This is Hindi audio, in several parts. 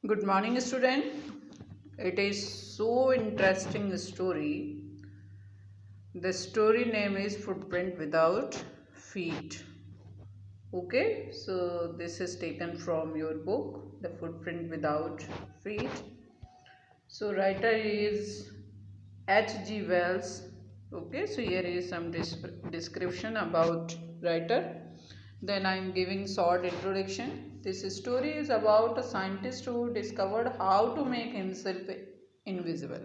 Good morning, student. It is so interesting story. The story name is Footprint Without Feet. Okay, so this is taken from your book, The Footprint Without Feet. So writer is H.G. Wells. Okay, so here is some description about writer. Then I am giving short introduction. This story is about a scientist who discovered how to make himself invisible.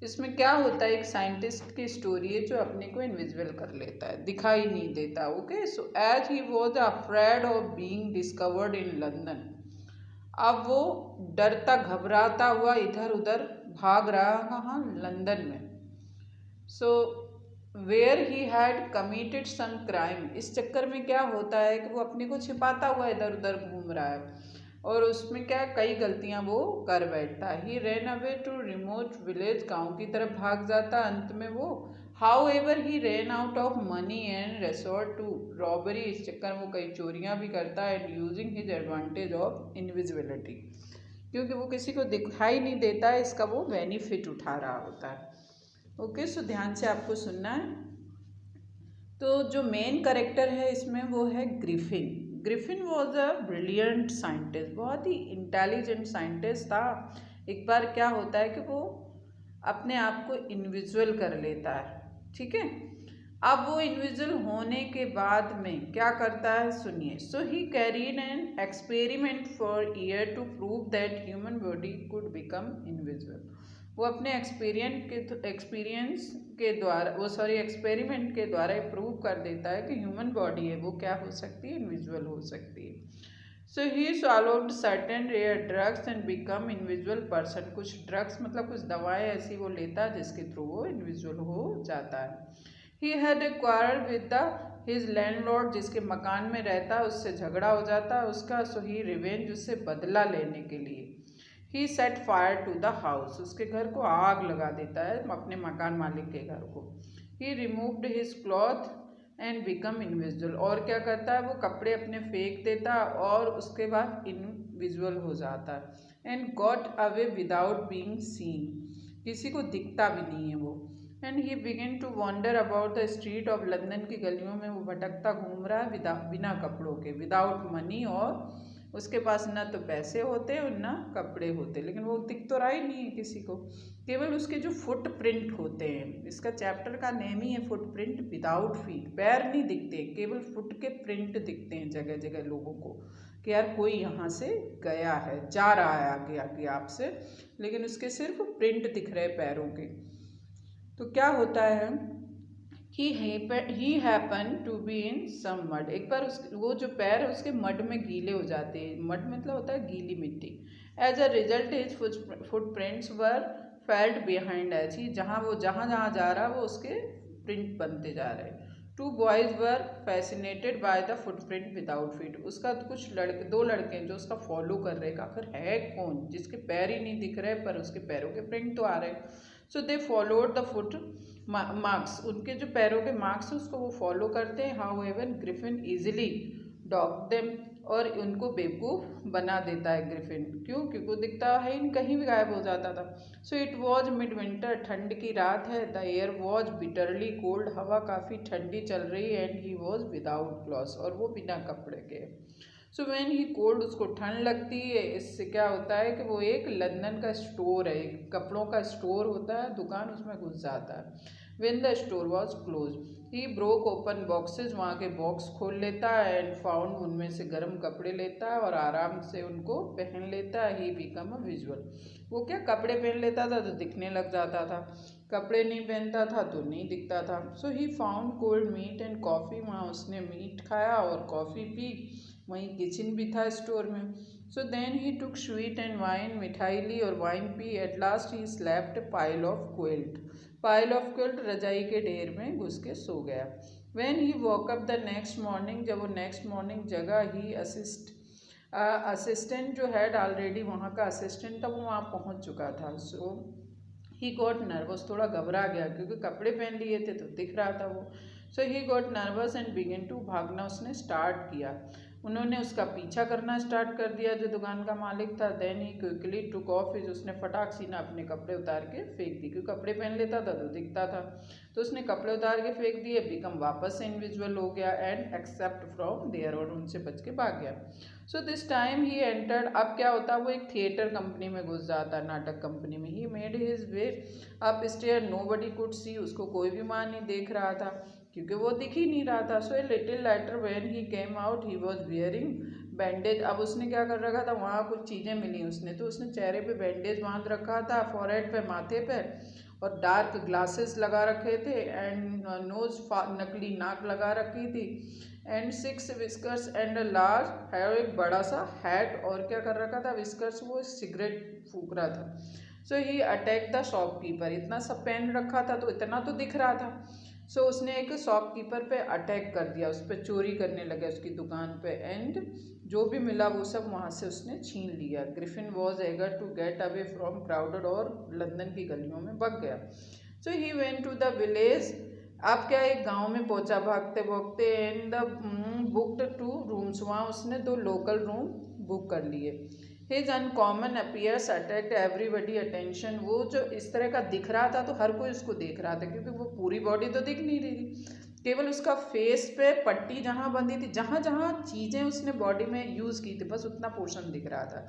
इसमें क्या होता है, एक साइंटिस्ट की स्टोरी है जो अपने को इनविजिबल कर लेता है, दिखाई नहीं देता. Okay, so as he was afraid of being discovered in London. अब वो डरता घबराता हुआ इधर उधर भाग रहा, कहाँ, लंदन में. So where he had committed some crime. इस चक्कर में क्या होता है कि वो अपने को छिपाता हुआ इधर उधर घूम रहा है और उसमें क्या कई गलतियां वो कर बैठता है. He ran away to remote village. गांव की तरफ भाग जाता. अंत में वो however he ran out of money and resort to robbery. इस चक्कर में वो कई चोरियां भी करता है and using his advantage of invisibility. क्योंकि वो किसी को दिखाई नहीं देता है, इसका वो बेनिफिट उठा रहा होता है. ओके, सो ध्यान से आपको सुनना है. तो जो मेन करेक्टर है इसमें वो है Griffin. Griffin was a brilliant scientist. बहुत ही इंटेलिजेंट साइंटिस्ट था. एक बार क्या होता है कि वो अपने आप को इनविजुअल कर लेता है. ठीक है, अब वो इनविजुअल होने के बाद में क्या करता है, सुनिए. So he carried an experiment for year to prove that human body could become invisible. वो अपने एक्सपीरियंस के द्वारा एक्सपेरिमेंट के द्वारा प्रूव कर देता है कि ह्यूमन बॉडी है वो क्या हो सकती है, इनविजुअल हो सकती है. So he swallowed certain rare drugs and become invisible person. कुछ ड्रग्स मतलब कुछ दवाएं ऐसी वो लेता है जिसके थ्रू वो इनविजुअल हो जाता है. He had a quarrel with the his landlord. जिसके मकान में रहता है उससे झगड़ा हो जाता है उसका. सो ही रिवेंज, उससे बदला लेने के लिए he set fire to the house. उसके घर को आग लगा देता है, अपने मकान मालिक के घर को. He removed his cloth and become invisible. और क्या करता है, वो कपड़े अपने फेंक देता और उसके बाद इनविजुअल हो जाता है. And got away without being seen. किसी को दिखता भी नहीं है वो. And he begin to wonder about the street of London. की गलियों में वो भटकता घूम रहा है बिना कपड़ों के, विदाउट मनी. और उसके पास ना तो पैसे होते और ना कपड़े होते, लेकिन वो दिख तो रहा ही नहीं है किसी को. केवल उसके जो फुट प्रिंट होते हैं, इसका चैप्टर का नेम ही है फुट प्रिंट विदाउट फीट. पैर नहीं दिखते, केवल फुट के प्रिंट दिखते हैं जगह जगह लोगों को कि यार कोई यहाँ से गया है, जा रहा है आगे आगे आपसे, लेकिन उसके सिर्फ प्रिंट दिख रहे पैरों के. तो क्या होता है, he happen to be in some mud. एक बार वो जो पैर है उसके मड में गीले हो जाते हैं. मड मतलब होता है गीली मिट्टी. As a result his foot prints were felt behind. As he जहाँ जहाँ जा रहा है वो उसके प्रिंट बनते जा रहे हैं. Two boys were fascinated by the footprint without feet. उसका कुछ दो लड़के जो उसका फॉलो कर रहे हैं, आखिर है कौन जिसके पैर ही नहीं दिख रहे पर उसके पैरों के प्रिंट तो आ रहे हैं. So they followed the foot marks. उनके जो पैरों के मार्क्स है उसको वो फॉलो करते हैं. How ever Griffin easily dog them. और उनको बेवकूफ़ बना देता है ग्रिफिन. क्यों? क्योंकि वो दिखता है ही कहीं भी गायब हो जाता था. So it was mid winter. ठंड की रात है. The air was bitterly cold. हवा काफ़ी ठंडी चल रही है. And he was without clothes. और वो बिना कपड़े के. सो व्हेन ही कोल्ड, उसको ठंड लगती है. इससे क्या होता है कि वो एक लंदन का स्टोर है, एक कपड़ों का स्टोर होता है, दुकान, उसमें घुस जाता है. When the store was close he broke open boxes. वहाँ के बॉक्स खोल लेता है. एंड फाउंड, उनमें से गर्म कपड़े लेता है और आराम से उनको पहन लेता है. He become a visual. वो क्या कपड़े पहन लेता था तो दिखने लग जाता था, कपड़े नहीं पहनता था तो नहीं दिखता था. So he found cold meat and coffee. वहाँ उसने मीट खाया और कॉफ़ी पी. वहीं किचन भी था स्टोर में. So then he took sweet and wine. मिठाई ली और वाइन पी. At last he slapped pile of quilt. Pile of quilt, रजाई के ढेर में घुस के सो गया. When he walk up the next morning. जब वो नेक्स्ट मॉर्निंग जगा, ही असिस्टेंट जो हैड ऑलरेडी, वहाँ का असिस्टेंट था वो वहाँ पहुँच चुका था. So he got nervous. थोड़ा घबरा गया क्योंकि कपड़े पहन लिए थे तो दिख रहा था वो. So he got nervous and begin to भागना उसने स्टार्ट किया. उन्होंने उसका पीछा करना स्टार्ट कर दिया जो दुकान का मालिक था। Then he quickly took off his, उसने फटाक सी ना अपने कपड़े उतार के फेंक दी, क्योंकि कपड़े पहन लेता था तो दिखता था, तो उसने कपड़े उतार के फेंक दिए। बिकम वापस से इनविजुअल हो गया एंड एक्सेप्ट फ्रॉम देयर, और उनसे बच के भाग गया। So this time he entered, अब क्या होता, वो एक थिएटर कंपनी में घुस जाता, नाटक कंपनी में। He made his way up stair, no body could see, उसको कोई भी मां नहीं देख रहा था क्योंकि वो दिख ही नहीं रहा था। So a little later when he came out he was wearing bandage, अब उसने क्या कर रखा था, वहाँ कुछ चीज़ें मिली उसने, तो उसने चेहरे पे बैंडेज बांध रखा था, फॉरहेड पे, माथे पे, और डार्क ग्लासेस लगा रखे थे, एंड नोज, नकली नाक लगा रखी थी, एंड 6 विस्कर्स एंड लार्ज है, एक बड़ा सा हैट, और क्या कर रखा था, विस्कर्स, वो सिगरेट फूक रहा था। So he attack the shopkeeper, इतना सब पहन रखा था तो इतना तो दिख रहा था। सो उसने एक शॉपकीपर पे अटैक कर दिया, उस पर चोरी करने लगे उसकी दुकान पे, एंड जो भी मिला वो सब वहाँ से उसने छीन लिया। Griffin was eager to get away from crowded, और लंदन की गलियों में भाग गया। So he went to the village, आप क्या एक गांव में पहुंचा भागते भागते, एंड द बुक्ड 2 रूम्स, वहाँ उसने 2 लोकल रूम बुक कर लिए। His uncommon appears attract everybody attention, वो जो इस तरह का दिख रहा था तो हर कोई उसको देख रहा था, क्योंकि वो पूरी बॉडी तो दिख नहीं रही थी, केवल उसका फेस पे पट्टी जहाँ बंधी थी, जहाँ जहाँ चीज़ें उसने बॉडी में यूज़ की थी बस उतना पोर्शन दिख रहा था।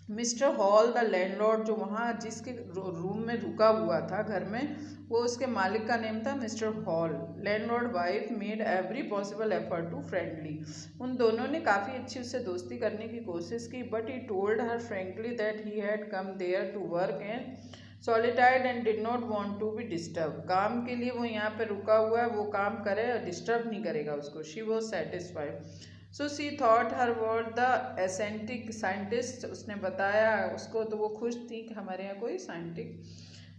मिस्टर हॉल द लैंडलॉर्ड, जो वहाँ जिसके रूम में रुका हुआ था घर में, वो उसके मालिक का नेम था mister Hall. Landlord wife made every possible effort to friendly, उन दोनों ने काफ़ी अच्छी उससे दोस्ती करने की कोशिश की, but he told her frankly that he had come there to work and solitude and did not want to be disturb, काम के लिए वो यहाँ पे रुका हुआ है, वो काम करे और डिस्टर्ब नहीं करेगा उसको। She was satisfied, so she thought her word the eccentric scientist, उसने बताया उसको तो वो खुश थी कि हमारे यहाँ कोई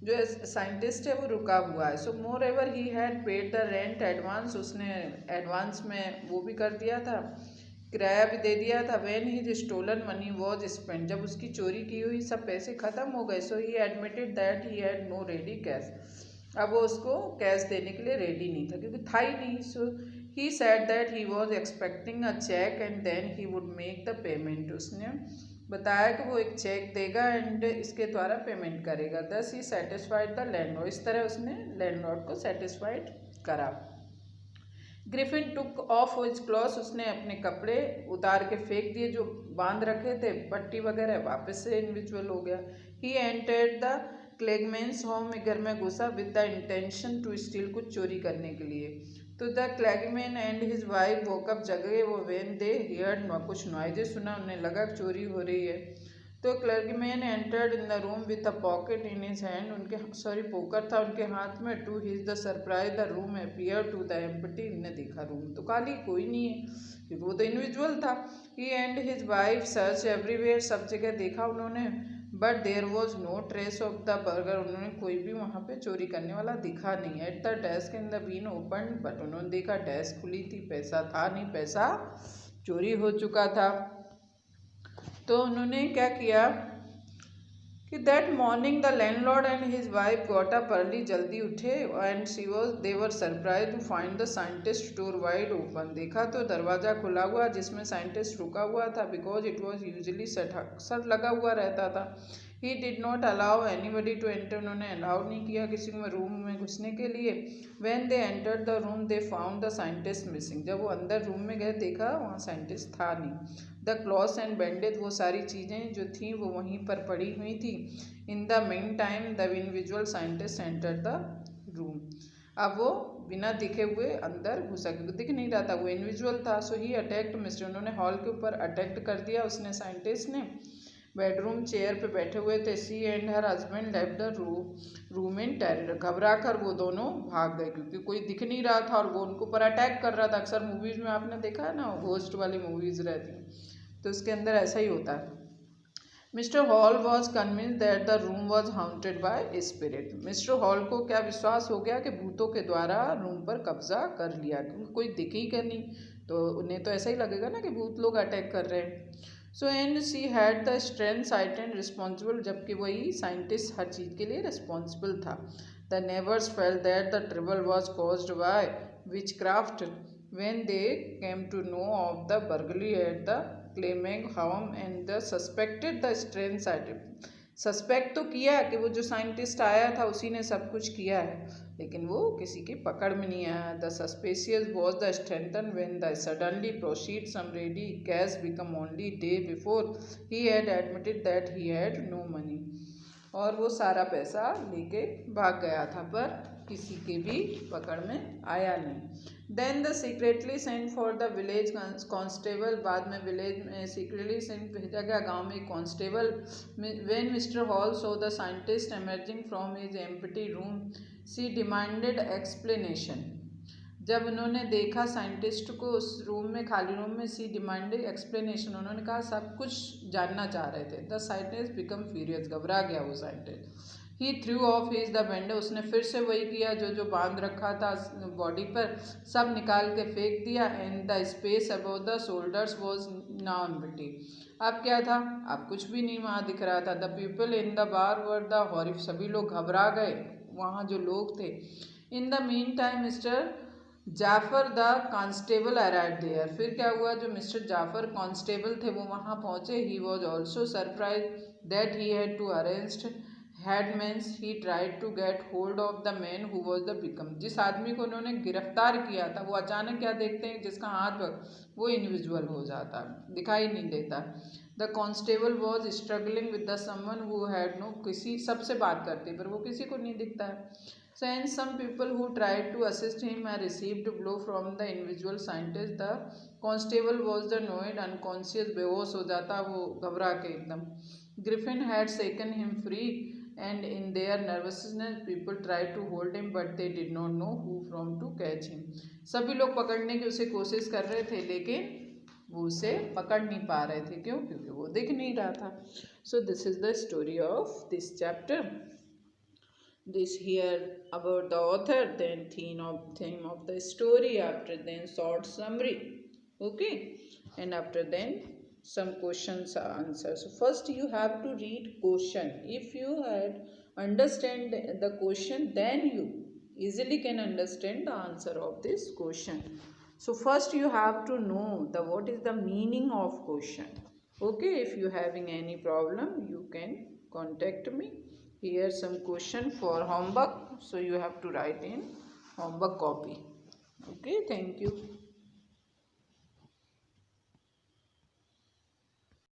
जो साइंटिस्ट है वो रुका हुआ है। So moreover he had paid the rent advance, उसने एडवांस में वो भी कर दिया था, किराया भी दे दिया था। When he stolen money was spend, जब उसकी चोरी की हुई सब पैसे ख़त्म हो गए। So he admitted that he had no ready cash, अब वो उसको कैश देने के लिए रेडी नहीं था क्योंकि था ही नहीं। So he said that he was expecting a cheque and then he would make the payment, उसने बताया कि वो एक चेक देगा एंड इसके द्वारा पेमेंट करेगा। दस ही सेटिस्फाइड द लैंडलॉर्ड, इस तरह उसने लैंडलॉर्ड को सेटिस्फाइड करा। ग्रिफिन टुक ऑफ हिज क्लॉथ्स, उसने अपने कपड़े उतार के फेंक दिए जो बांध रखे थे, पट्टी वगैरह, वापस से इनविजुअल हो गया। He entered the clergyman's home, घर में घुसा with the intention to steal, कुछ चोरी करने के लिए। तो the clergyman and his wife woke up, जगह वो, वेन दे हियर्ड कुछ नॉइजेस सुना, उन्हें लगा चोरी हो रही है। तो clergyman entered in the room with a pocket in his hand, उनके पोकर था उनके हाथ में। To his the surprise the room appear to the empty, इनने देखा रूम तो खाली, कोई नहीं है क्योंकि वो तो इनविजुअल था। He and his wife search everywhere, सब जगह देखा उन्होंने, but there was no trace of the burglar, उन्होंने कोई भी वहाँ पे चोरी करने वाला दिखा नहीं। At the desk in the been open, but उन्होंने देखा डेस्क खुली थी, पैसा था नहीं, पैसा चोरी हो चुका था। तो उन्होंने क्या किया कि that morning the landlord and his wife got up early, जल्दी उठे, and they were surprise to find the scientist door wide open, देखा तो दरवाज़ा खुला हुआ जिसमें साइंटिस्ट रुका हुआ था, बिकॉज इट वॉज यूजली सट लगा हुआ रहता था। He did not allow anybody to enter, उन्होंने अलाउ नहीं किया किसी को रूम में घुसने के लिए। When they entered the room they found the scientist missing, जब वो अंदर रूम में गए देखा वहाँ साइंटिस्ट था नहीं। द क्लॉथ्स एंड बैंडेज, वो सारी चीज़ें जो थी वो वहीं पर पड़ी हुई थी। इन the mean time the individual scientist enter the room, अब वो बिना दिखे हुए अंदर घुसा, क्योंकि दिख नहीं रहा था, वो इंडिविजुअल था। सो ही अटैक्ट मिस्टर, उन्होंने हॉल के ऊपर अटैक्ट कर दिया उसने, साइंटिस्ट ने। बेडरूम चेयर पे बैठे हुए थे। She and her husband left the room in terror, घबरा कर वो दोनों भाग गए क्योंकि कोई दिख नहीं रहा था और वो उनको ऊपर अटैक कर रहा था। अक्सर मूवीज़ में आपने देखा है ना, घोस्ट वाली मूवीज़ रहती हैं तो उसके अंदर ऐसा ही होता है। Mister Hall was convince that the room was haunted by spirit, mister Hall को क्या विश्वास हो गया कि भूतों के द्वारा रूम पर कब्जा कर लिया, क्योंकि कोई दिख ही कर नहीं तो उन्हें तो ऐसा ही लगेगा ना कि भूत लोग अटैक कर रहे हैं। So and she had the strength site and responsible, जबकि वही साइंटिस्ट हर चीज़ के लिए रिस्पॉन्सिबल था। The neighbours felt that the trouble was caused by which craft, when they came to know of the burglary at the claiming home and the suspected the strange certificate. Suspect तो किया कि वो जो साइंटिस्ट आया था उसी ने सब कुछ किया है, लेकिन वो किसी की पकड़ में नहीं आया. The suspicious was the strengthen when the suddenly proceed some ready cash become only day before he had admitted that he had no money. और वो सारा पैसा लेके भाग गया था पर किसी के भी पकड़ में आया नहीं. Then the secretly sent for the village constable. बाद में विलेज में सीक्रेटली सेंट भेजा गया गांव में constable. When mister hall so the scientist emerging from his empty room she demanded explanation. जब उन्होंने देखा साइंटिस्ट को उस रूम में, खाली रूम में, सी डिमांडेड एक्सप्लेनेशन, उन्होंने कहा, सब कुछ जानना चाह रहे थे. The scientist become furious. घबरा गया वो scientist. He through of his the band. उसने फिर से वही किया जो जो बांध रखा था बॉडी पर, सब निकाल के फेंक दिया. And the space above the shoulders was now empty. अब क्या था? अब कुछ भी नहीं वहाँ दिख रहा था. The people in the bar were the horrified. सभी लोग घबरा गए वहाँ जो लोग थे. In the mean time mister Jaffer the constable arrive there. फिर क्या हुआ? जो मिस्टर जाफर कांस्टेबल थे वो वहाँ पहुँचे. He was also surprise that he had to arrest headman's. He tried to get hold of the man who was the become. जिस आदमी को उन्होंने गिरफ्तार किया था वो अचानक क्या देखते हैं, जिसका हाथ वो इनविजिबल हो जाता, दिखाई नहीं देता. The constable was struggling with the someone who had no. किसी सबसे बात करते पर वो किसी को नहीं दिखता है. So and some people who tried to assist him had received a blow from the individual scientist. The constable was the annoyed unconscious. बेहोश हो जाता वो घबरा के एकदम. Griffin had shaken him free and in their nervousness people tried to hold him but they did not know who from to catch him. सभी लोग पकड़ने की उसे कोशिश कर रहे थे लेकिन वो उसे पकड़ नहीं पा रहे थे. क्यों? क्योंकि वो दिख नहीं रहा था. So this is the story of this chapter. This here about the author, then theme of the story, after then short summary, okay, and after then some questions are answers. So first you have to read question. If you had understand the question, then you easily can understand the answer of this question. So first you have to know the what is the meaning of question. Okay, if you having any problem you can contact me. Here some question for homework, so you have to write in homework copy. Okay, thank you.